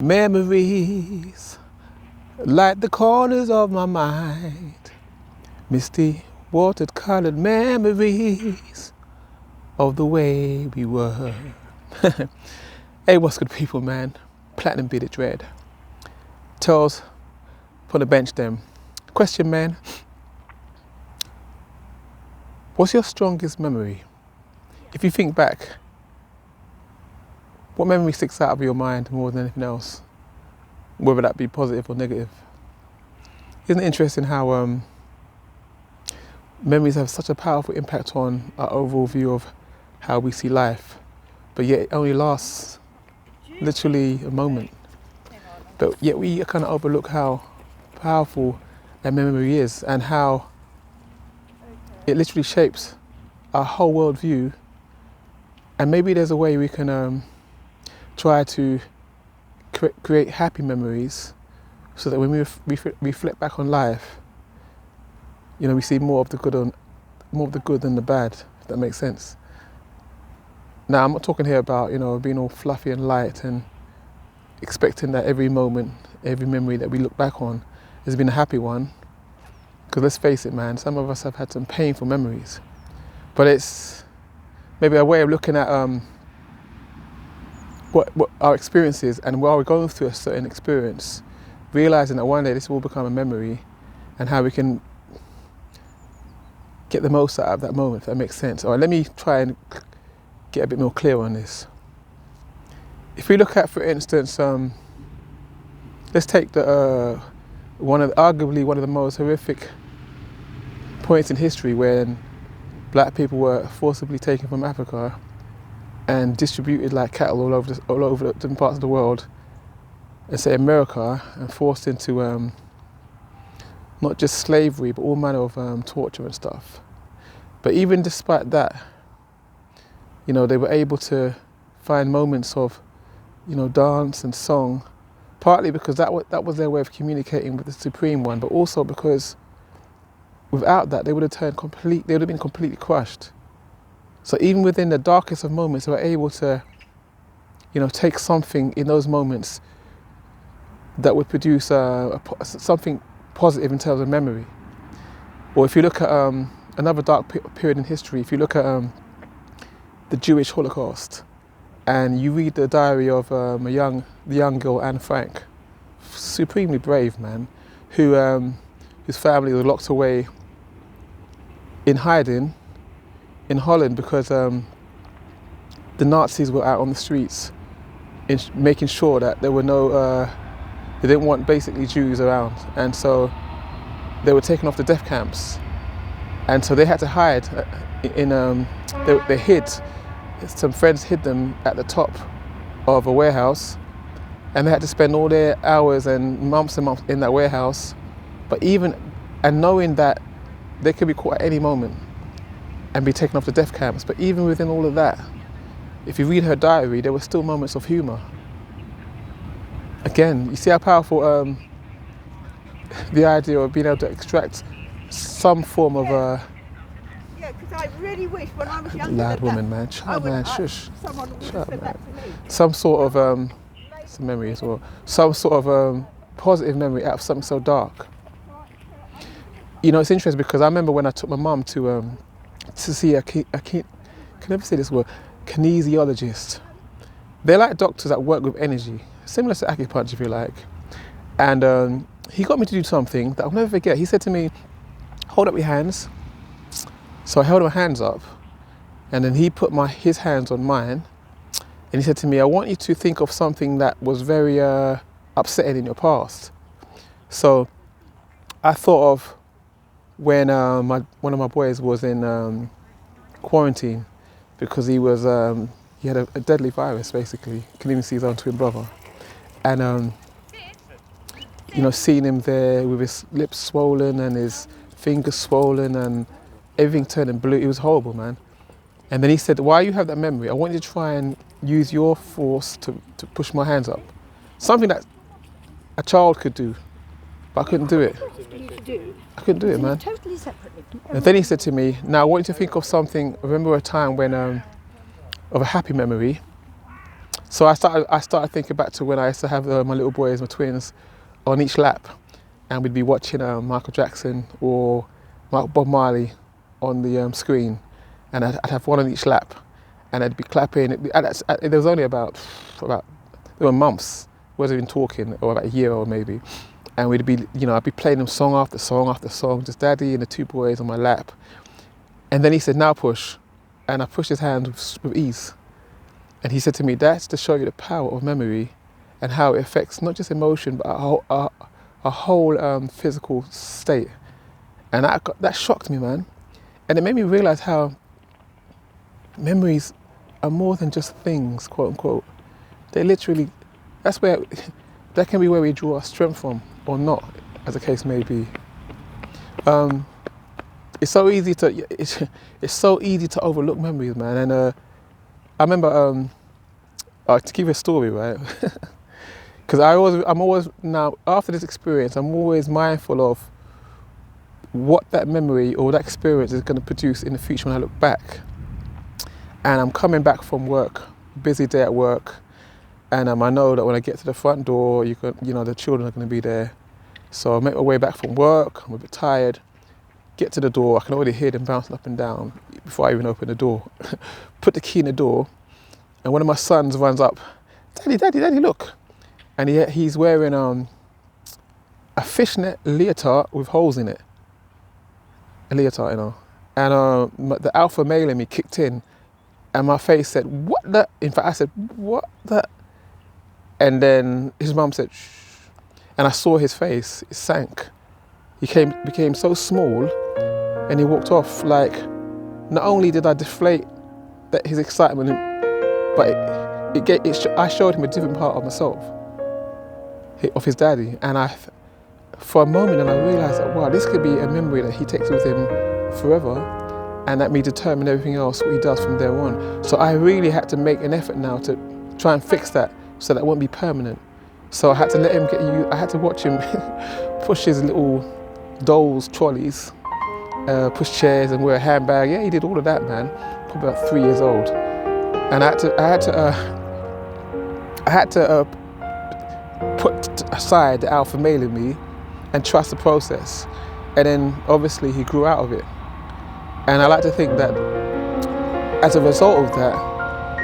Memories light the corners of my mind. Misty, water-colored memories of the way we were. Hey, what's good, people, man? Platinum Bearded Dread. Charles, put the bench them. Question, man. What's your strongest memory? If you think back, what memory sticks out of your mind more than anything else? Whether that be positive or negative. Isn't it interesting how memories have such a powerful impact on our overall view of how we see life, but yet it only lasts literally a moment. But yet we kind of overlook how powerful a memory is and how it literally shapes our whole worldview. And maybe there's a way we can try to create happy memories so that when we reflect back on life, you know, we see more of the good than the bad, if that makes sense. Now, I'm not talking here about, you know, being all fluffy and light and expecting that every moment, every memory that we look back on has been a happy one. Because let's face it, man, some of us have had some painful memories. But it's maybe a way of looking at what our experience is, and while we're going through a certain experience, realizing that one day this will become a memory and how we can get the most out of that moment, if that makes sense. All right, let me try and get a bit more clear on this. If we look at, for instance, let's take the arguably one of the most horrific points in history when black people were forcibly taken from Africa and distributed like cattle all over the different parts of the world, and say America, and forced into not just slavery but all manner of torture and stuff. But even despite that, you know, they were able to find moments of, you know, dance and song, partly because that was their way of communicating with the Supreme One, but also because without that they would have been completely crushed. So even within the darkest of moments, they were able to, you know, take something in those moments that would produce something positive in terms of memory. Or if you look at another dark period in history, if you look at the Jewish Holocaust, and you read the diary of the young girl Anne Frank, supremely brave, man, whose family was locked away in hiding in Holland because the Nazis were out on the streets making sure that there were no, they didn't want basically Jews around, and so they were taken off the death camps, and so they had to hide they hid. Some friends hid them at the top of a warehouse, and they had to spend all their hours and months in that warehouse. But knowing that they could be caught at any moment and be taken off the death camps, but even within all of that, if you read her diary, there were still moments of humour. Again, you see how powerful the idea of being able to extract some form of Yeah, because I really wish when I was younger. Loud woman, man. Shut up, man. Shush. Someone would Shut have up, said man. that to me. Some sort of some memory as well. Some sort of positive memory out of something so dark. You know, it's interesting because I remember when I took my mum to see a can I never say this word, kinesiologist. They're like doctors that work with energy, similar to acupuncture, if you like. And he got me to do something that I'll never forget. He said to me, "Hold up your hands." So I held my hands up, and then he put his hands on mine, and he said to me, "I want you to think of something that was very upsetting in your past." So I thought of when one of my boys was in quarantine because he had a deadly virus, basically. Couldn't even see his own twin brother. And you know, seeing him there with his lips swollen and his fingers swollen and everything turning blue, it was horrible, man. And then he said, "While you have that memory, I want you to try and use your force to push my hands up." Something that a child could do, but I couldn't do it. I couldn't do it, man. Totally separately. And then he said to me, "Now I want you to think of something, remember a time when, of a happy memory. So I started thinking back to when I used to have my little boys, my twins, on each lap, and we'd be watching Michael Jackson or Bob Marley on the screen, and I'd have one on each lap, and I'd be clapping. There was only about there were months, wasn't even talking, or about a year or maybe, and we'd be, I'd be playing them song after song after song, just Daddy and the two boys on my lap, and then he said, "Now push," and I pushed his hand with ease. And he said to me, "That's to show you the power of memory and how it affects not just emotion, but a whole physical state." And that shocked me, man. And it made me realize how memories are more than just things, quote unquote. They literally, that can be where we draw our strength from, or not, as the case may be. It's so easy to overlook memories, man. And I remember, to give you a story, right? Because I'm always now, after this experience, I'm always mindful of what that memory or that experience is going to produce in the future when I look back. And I'm coming back from work, busy day at work, and I know that when I get to the front door, the children are going to be there. So I make my way back from work, I'm a bit tired, get to the door, I can already hear them bouncing up and down before I even open the door. Put the key in the door, and one of my sons runs up, Daddy, look. And he's wearing a fishnet leotard with holes in it. A leotard, And the alpha male in me kicked in, and my face said, "What the?" In fact, I said, "What the?" And then his mum said, "Shh." And I saw his face, it sank. He became so small, and he walked off. Like, not only did I deflate his excitement, but I showed him a different part of myself, of his daddy. And for a moment, I realized that, wow, this could be a memory that he takes with him forever, and that may determine everything else what he does from there on. So I really had to make an effort now to try and fix that so that it won't be permanent. So I had to let him I had to watch him push his little dolls, trolleys, push chairs and wear a handbag. Yeah, he did all of that, man. Probably about 3 years old. And I had to put aside the alpha male in me and trust the process. And then obviously he grew out of it. And I like to think that as a result of that,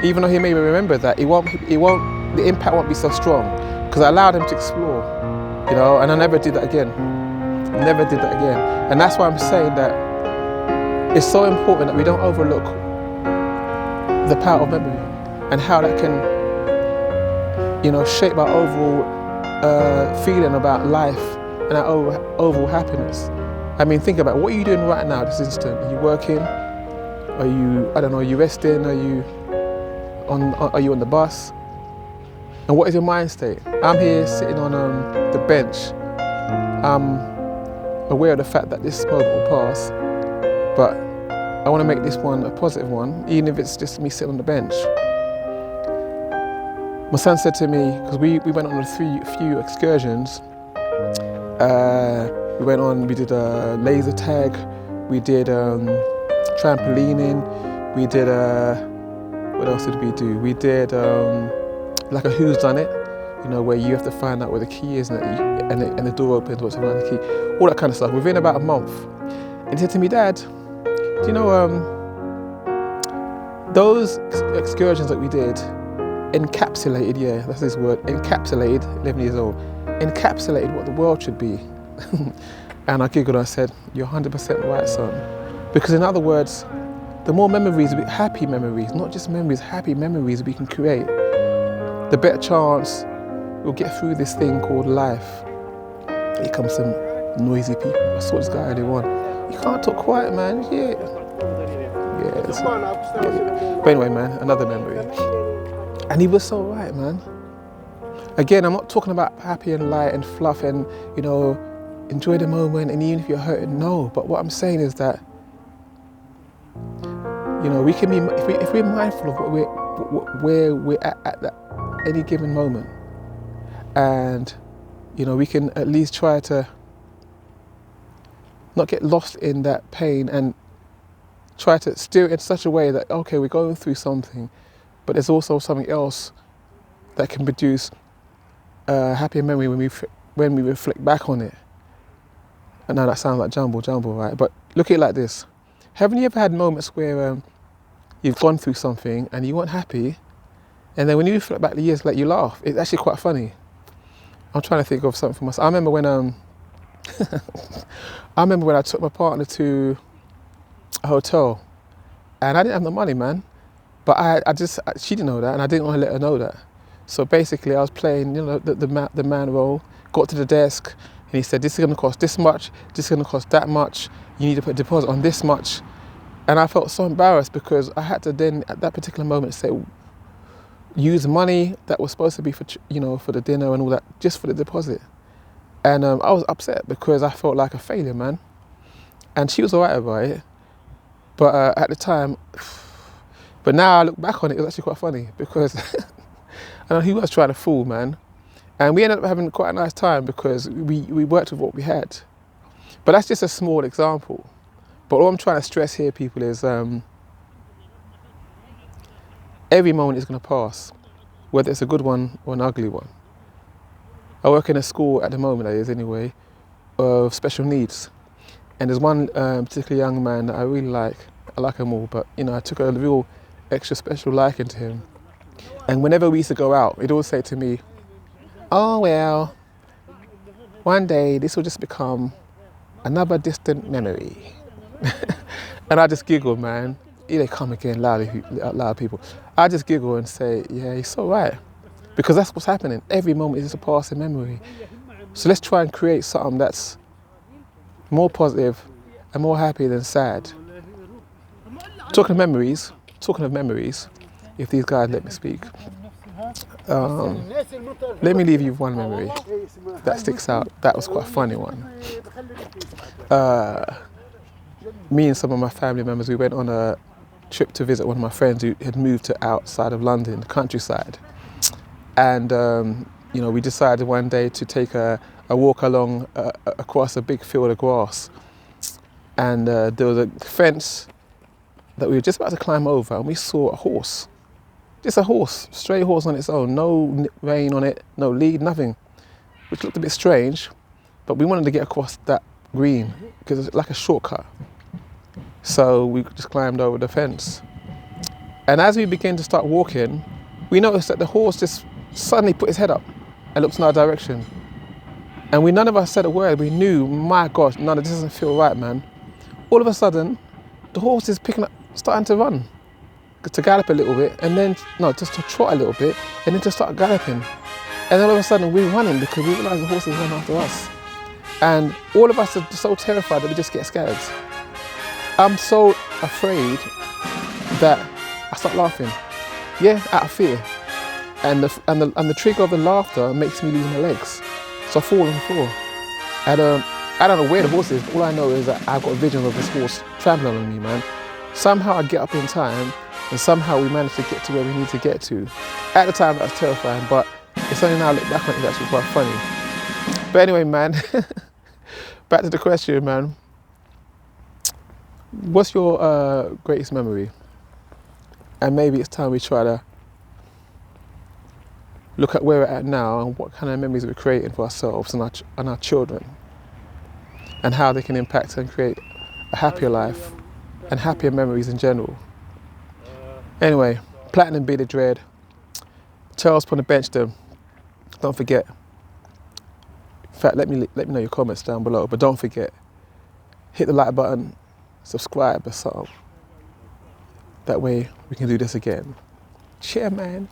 even though he made me remember that, the impact won't be so strong, because I allowed him to explore, and I never did that again. Never did that again. And that's why I'm saying that it's so important that we don't overlook the power of memory and how that can, shape our overall feeling about life and our overall happiness. I mean, think about it. What are you doing right now, this instant? Are you working? Are you resting? Are you on the bus? And what is your mind state? I'm here sitting on the bench. I'm aware of the fact that this moment will pass, but I want to make this one a positive one, even if it's just me sitting on the bench. My son said to me, because we went on a few excursions. We did a laser tag, we did trampolining, we did what else did we do? We did like a who's done it, where you have to find out where the key is and the door opens once you find the key, all that kind of stuff, within about a month. And he said to me, "Dad, do you know those excursions that we did encapsulated," yeah, that's his word, encapsulated, 11 years old, encapsulated what the world should be. And I giggled and I said, "You're 100% right, son." Because in other words, the more memories, happy memories, not just memories, happy memories we can create, the better chance we'll get through this thing called life. Here comes some noisy people. I saw this guy earlier on. You can't talk quiet, man. Yeah. But anyway, man, another memory. And he was so right, man. Again, I'm not talking about happy and light and fluff and, enjoy the moment, and even if you're hurting, no. But what I'm saying is that, we can be, if we're mindful of where we're at that any given moment, and we can at least try to not get lost in that pain and try to steer it in such a way that, okay, we're going through something, but there's also something else that can produce a happier memory when we reflect back on it. I know that sounds like jumble, right? But look at it like this. Haven't you ever had moments where you've gone through something and you weren't happy, and then when you reflect back the years, like, you laugh? It's actually quite funny. I'm trying to think of something for myself. I remember when I took my partner to a hotel, and I didn't have the money, man. But she didn't know that, and I didn't want to let her know that. So basically, I was playing, the man role. Got to the desk, and he said, "This is going to cost this much. This is going to cost that much. You need to put a deposit on this much." And I felt so embarrassed because I had to then, at that particular moment, use money that was supposed to be for the dinner and all that, just for the deposit. And I was upset because I felt like a failure, man. And she was alright about it, but at the time. But now I look back on it, it was actually quite funny because I know he was trying to fool, man. And we ended up having quite a nice time because we worked with what we had. But that's just a small example. But all I'm trying to stress here, people, is every moment is going to pass, whether it's a good one or an ugly one. I work in a school at the moment, that is anyway, of special needs. And there's one particular young man that I really like. I like them all, but I took a real extra special liking to him. And whenever we used to go out, he'd always say to me, "Oh well, one day this will just become another distant memory." And I just giggle, man. Here they come again, loud people. I just giggle and say, yeah, he's so right. Because that's what's happening. Every moment is just a passing memory. So let's try and create something that's more positive and more happy than sad. Talking of memories, if these guys let me speak, let me leave you with one memory that sticks out. That was quite a funny one. Me and some of my family members, we went on a trip to visit one of my friends who had moved to outside of London, the countryside. And, we decided one day to take a walk along across a big field of grass. And there was a fence that we were just about to climb over, and we saw a horse. Just a horse, stray horse on its own, no rein on it, no lead, nothing. Which looked a bit strange, but we wanted to get across that green because it's like a shortcut. So we just climbed over the fence. And as we began to start walking, we noticed that the horse just suddenly put his head up and looked in our direction. And none of us said a word. We knew, my gosh, this doesn't feel right, man. All of a sudden, the horse is starting to run, to gallop a little bit, and then, just to trot a little bit, and then to start galloping. And then all of a sudden, we're running because we realised the horse is running after us. And all of us are so terrified that we just get scared. I'm so afraid that I start laughing. Yeah, out of fear. And the trigger of the laughter makes me lose my legs. So I fall on the floor. And I don't know where the horse is, but all I know is that I've got a vision of this horse trampling on me, man. Somehow I get up in time, and somehow we managed to get to where we need to get to. At the time, that was terrifying, but it's only now I look back on it, it's actually quite funny. But anyway, man, back to the question, man. What's your greatest memory? And maybe it's time we try to look at where we're at now and what kind of memories we're creating for ourselves and our children, and how they can impact and create a happier life and happier memories in general. Anyway, Platinum Bearded Dread, Charles Put the Bench them. Don't forget. In fact, let me know your comments down below, but don't forget, hit the like button, subscribe or something. That way we can do this again. Cheer, man.